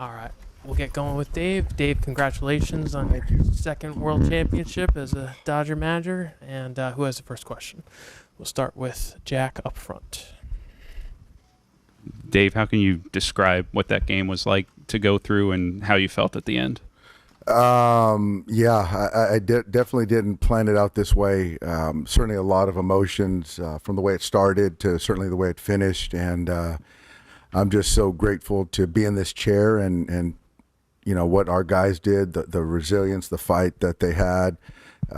All right. We'll get going with Dave. Dave, congratulations on your second World Championship as a Dodger manager. And who has the first question? We'll start with Jack up front. Dave, how can you describe what that game was like to go through and how you felt at the end? I definitely didn't plan it out this way. Certainly a lot of emotions from the way it started to certainly the way it finished. And I'm just so grateful to be in this chair and you know, what our guys did, the resilience, the fight that they had.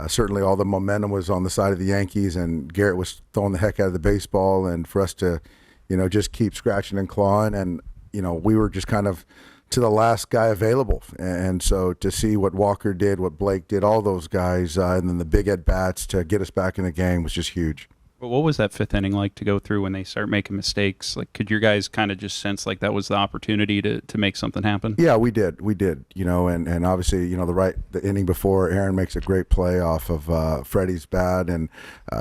Certainly all the momentum was on the side of the Yankees, and Garrett was throwing the heck out of the baseball, and for us to, you know, just keep scratching and clawing. And, you know, we were just kind of to the last guy available. And so to see what Walker did, what Blake did, all those guys, and then the big at-bats to get us back in the game was just huge. But what was that fifth inning like to go through when they start making mistakes? Like, could your guys kind of just sense like that was the opportunity to make something happen? Yeah, we did, you know, and obviously, you know, the inning before, Aaron makes a great play off of Freddie's bat, and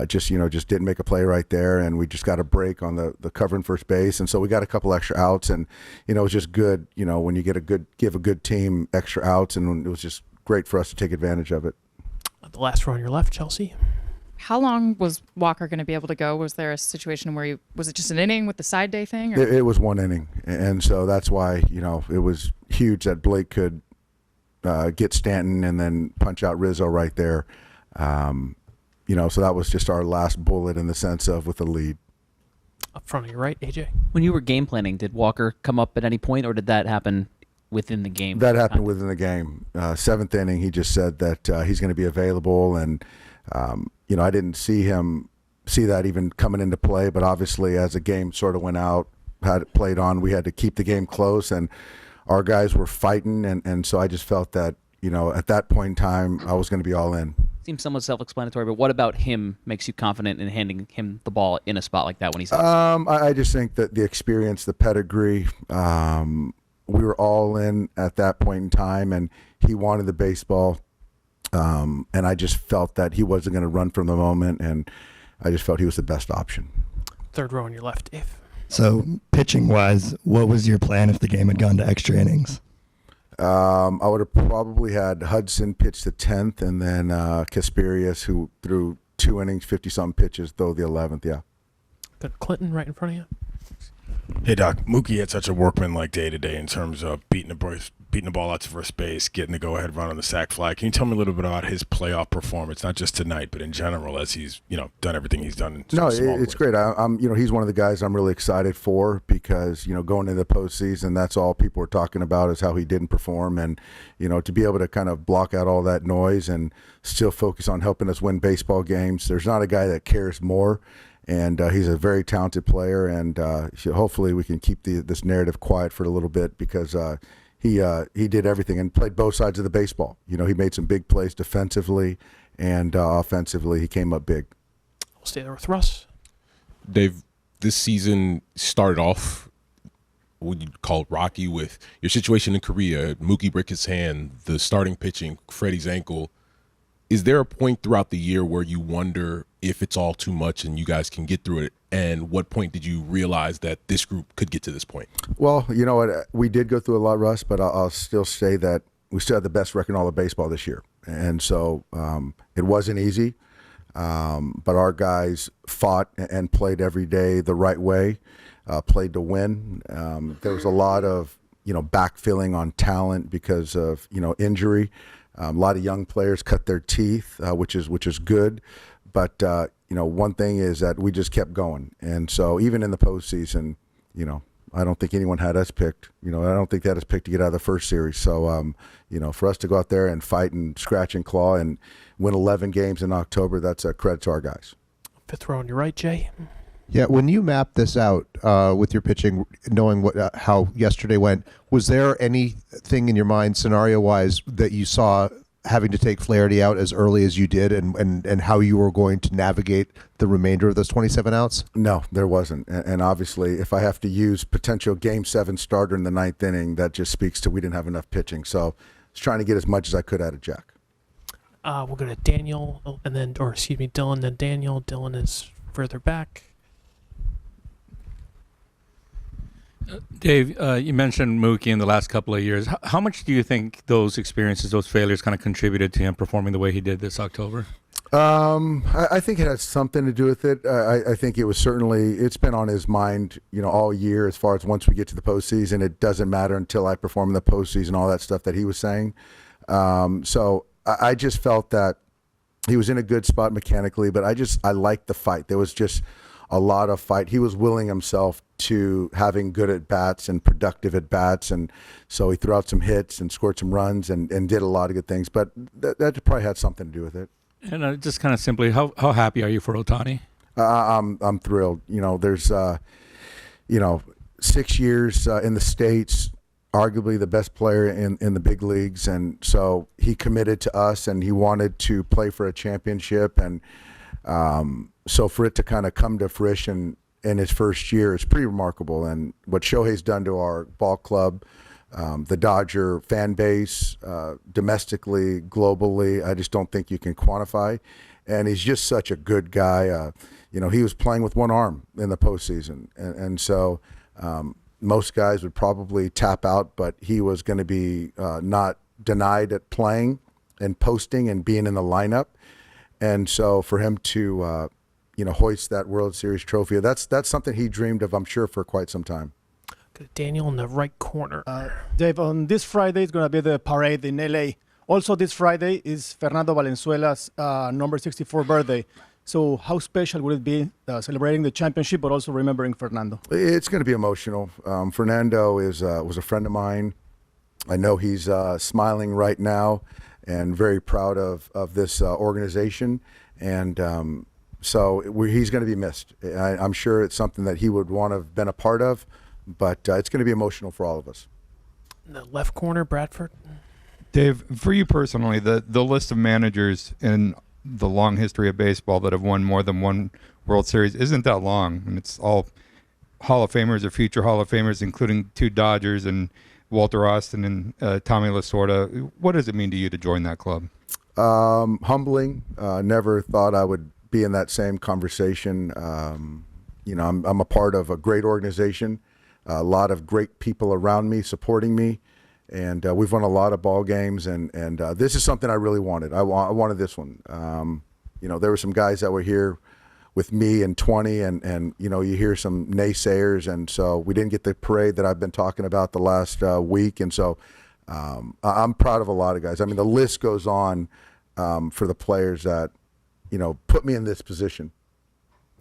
just didn't make a play right there, and we just got a break on the covering first base, and so we got a couple extra outs, and, you know, it was just good, you know, when you give a good team extra outs, and it was just great for us to take advantage of it. The last row on your left, Chelsea. How long was Walker going to be able to go? Was there a situation where was it just an inning with the side day thing? Or? It was one inning, and so that's why, you know, it was huge that Blake could get Stanton and then punch out Rizzo right there. You know, so that was just our last bullet in the sense of with the lead. Up front on your right, AJ. When you were game planning, did Walker come up at any point, or did that happen within the game? That happened within the game. Seventh inning, he just said that he's going to be available, and you know, I didn't see that even coming into play, but obviously as the game sort of went out, had it played on, we had to keep the game close, and our guys were fighting, and so I just felt that, you know, at that point in time, I was going to be all in. Seems somewhat self-explanatory, but what about him makes you confident in handing him the ball in a spot like that when he's out? I just think that the experience, the pedigree, we were all in at that point in time, and he wanted the baseball. And I just felt that he wasn't going to run from the moment, and I just felt he was the best option. Third row on your left, Dave. So, pitching-wise, what was your plan if the game had gone to extra innings? I would have probably had Hudson pitch the 10th, and then Kasperius, who threw 2 innings, 50-something pitches, throw the 11th, yeah. Got Clinton right in front of you. Hey, Doc, Mookie had such a workman-like day-to-day in terms of beating the ball out to first base, getting the go-ahead run on the sac fly. Can you tell me a little bit about his playoff performance, not just tonight, but in general, as he's, you know, done everything he's done? No, it's great. I'm, you know, he's one of the guys I'm really excited for because, you know, going into the postseason, that's all people are talking about is how he didn't perform, and, you know, to be able to kind of block out all that noise and still focus on helping us win baseball games. There's not a guy that cares more. And he's a very talented player, and hopefully we can keep this narrative quiet for a little bit because he did everything and played both sides of the baseball. You know, he made some big plays defensively and offensively. He came up big. We'll stay there with Russ. Dave, this season started off what you'd call rocky with your situation in Korea, Mookie break his hand, the starting pitching, Freddie's ankle. Is there a point throughout the year where you wonder if it's all too much and you guys can get through it? And what point did you realize that this group could get to this point? Well, you know what? We did go through a lot, Russ, but I'll still say that we still had the best record in all of baseball this year. And so it wasn't easy, but our guys fought and played every day the right way, played to win. There was a lot of, you know, backfilling on talent because of, you know, injury. A lot of young players cut their teeth, which is good. But, you know, one thing is that we just kept going. And so even in the postseason, you know, I don't think anyone had us picked. You know, I don't think they had us picked to get out of the first series. So, you know, for us to go out there and fight and scratch and claw and win 11 games in October, that's a credit to our guys. Fifth row on your right, Jay. Yeah, when you mapped this out with your pitching, knowing how yesterday went, was there anything in your mind, scenario-wise, that you saw having to take Flaherty out as early as you did, and how you were going to navigate the remainder of those 27 outs? No, there wasn't. And obviously, if I have to use potential Game 7 starter in the 9th inning, that just speaks to we didn't have enough pitching. So I was trying to get as much as I could out of Jack. We'll go to Daniel, Dylan, then Daniel. Dylan is further back. Dave, you mentioned Mookie in the last couple of years. How much do you think those experiences, those failures, kind of contributed to him performing the way he did this October? I think it has something to do with it. I think it was certainly, it's been on his mind, all year as far as once we get to the postseason, it doesn't matter until I perform in the postseason, all that stuff that he was saying. So I just felt that he was in a good spot mechanically, but I liked the fight. There was just a lot of fight. He was willing himself to having good at bats and productive at bats, and so he threw out some hits and scored some runs and did a lot of good things. But that probably had something to do with it. And just kind of simply, how happy are you for Ohtani? I'm thrilled. There's 6 years in the States, arguably the best player in the big leagues, and so he committed to us and he wanted to play for a championship, and so for it to kind of come to fruition in his first year is pretty remarkable. And what Shohei's done to our ball club, the Dodger fan base, domestically, globally, I just don't think you can quantify. And he's just such a good guy. He was playing with one arm in the postseason, and so most guys would probably tap out, but he was going to be not denied at playing and posting and being in the lineup. And so for him to hoist that World Series trophy, that's something he dreamed of, I'm sure, for quite some time. Daniel in the right corner. Dave, on this Friday is going to be the parade in LA. Also this Friday is Fernando Valenzuela's number 64 birthday. So how special would it be celebrating the championship, but also remembering Fernando? It's going to be emotional. Fernando was a friend of mine. I know he's smiling right now and very proud of this organization. And so he's going to be missed. I'm sure it's something that he would want to have been a part of, but it's going to be emotional for all of us. In the left corner, Bradford. Dave, for you personally, the list of managers in the long history of baseball that have won more than one World Series isn't that long, and it's all Hall of Famers or future Hall of Famers, including 2 Dodgers and Walter Austin and Tommy Lasorda. What does it mean to you to join that club? Humbling. Never thought I would be in that same conversation. I'm a part of a great organization, a lot of great people around me supporting me, and we've won a lot of ball games, and this is something I really wanted. I wanted this one. There were some guys that were here with me in 20, and you hear some naysayers, and so we didn't get the parade that I've been talking about the last week, and so I'm proud of a lot of guys. I mean, the list goes on for the players that put me in this position.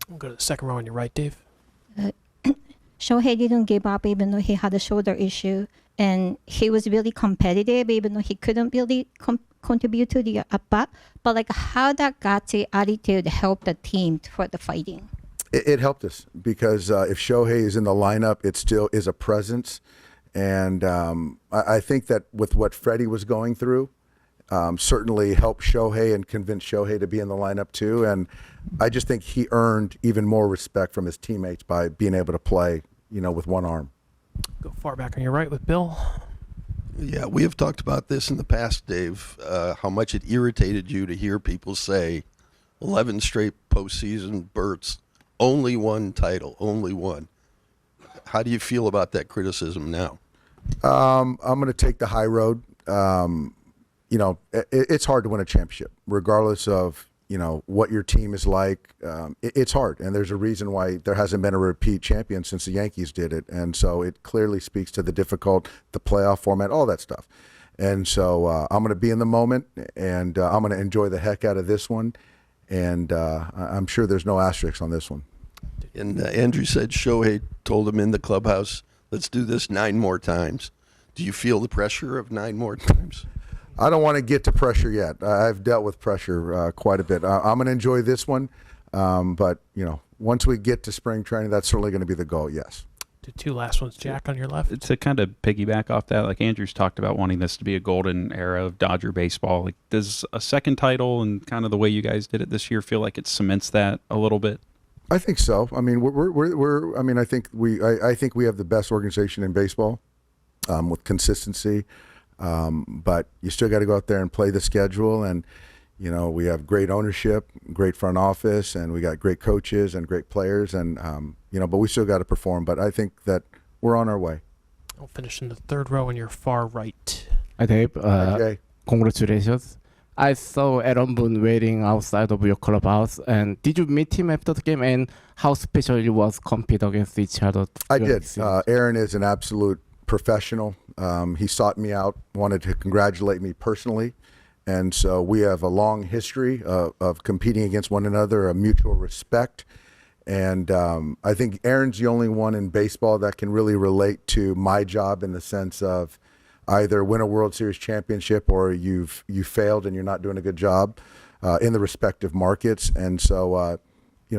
We'll go to the second row on your right, Dave. Shohei didn't give up even though he had a shoulder issue, and he was really competitive even though he couldn't really contribute to the at-bat. But how that gutsy attitude helped the team for the fighting? It helped us because if Shohei is in the lineup, it still is a presence. And I think that with what Freddie was going through, certainly helped Shohei and convinced Shohei to be in the lineup too. And I just think he earned even more respect from his teammates by being able to play, with one arm. Go far back on your right with Bill. Yeah, we have talked about this in the past, Dave, how much it irritated you to hear people say 11 straight postseason berths, only one title, only one. How do you feel about that criticism now? I'm going to take the high road. It's hard to win a championship, regardless of, what your team is like. It's hard, and there's a reason why there hasn't been a repeat champion since the Yankees did it. And so it clearly speaks to the playoff format, all that stuff. And so I'm going to be in the moment, and I'm going to enjoy the heck out of this one. And I'm sure there's no asterisks on this one. And Andrew said Shohei told him in the clubhouse, let's do this 9 more times. Do you feel the pressure of 9 more times? I don't want to get to pressure yet. I've dealt with pressure quite a bit. I'm going to enjoy this one, but once we get to spring training, that's certainly going to be the goal. Yes. The 2 last ones, Jack, on your left. To kind of piggyback off that, like Andrew's talked about wanting this to be a golden era of Dodger baseball. Like, does a second title and kind of the way you guys did it this year feel like it cements that a little bit? I think so. I mean, I think we have the best organization in baseball with consistency. But you still got to go out there and play the schedule, and we have great ownership, great front office, and we got great coaches and great players, and but we still got to perform. But I think that we're on our way. I'll finish in the third row on your far right. Hi, Dave. Hi, Jay. Congratulations. I saw Aaron Boone waiting outside of your clubhouse. And did you meet him after the game? And how special it was compete against each other? I did. Aaron is an absolute professional. He sought me out, wanted to congratulate me personally. And so we have a long history of competing against one another, a mutual respect. And I think Aaron's the only one in baseball that can really relate to my job in the sense of either win a World Series championship or you failed and you're not doing a good job in the respective markets. And so,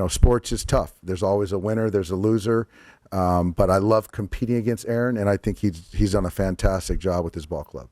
sports is tough. There's always a winner, there's a loser. But I love competing against Aaron, and I think he's done a fantastic job with his ball club.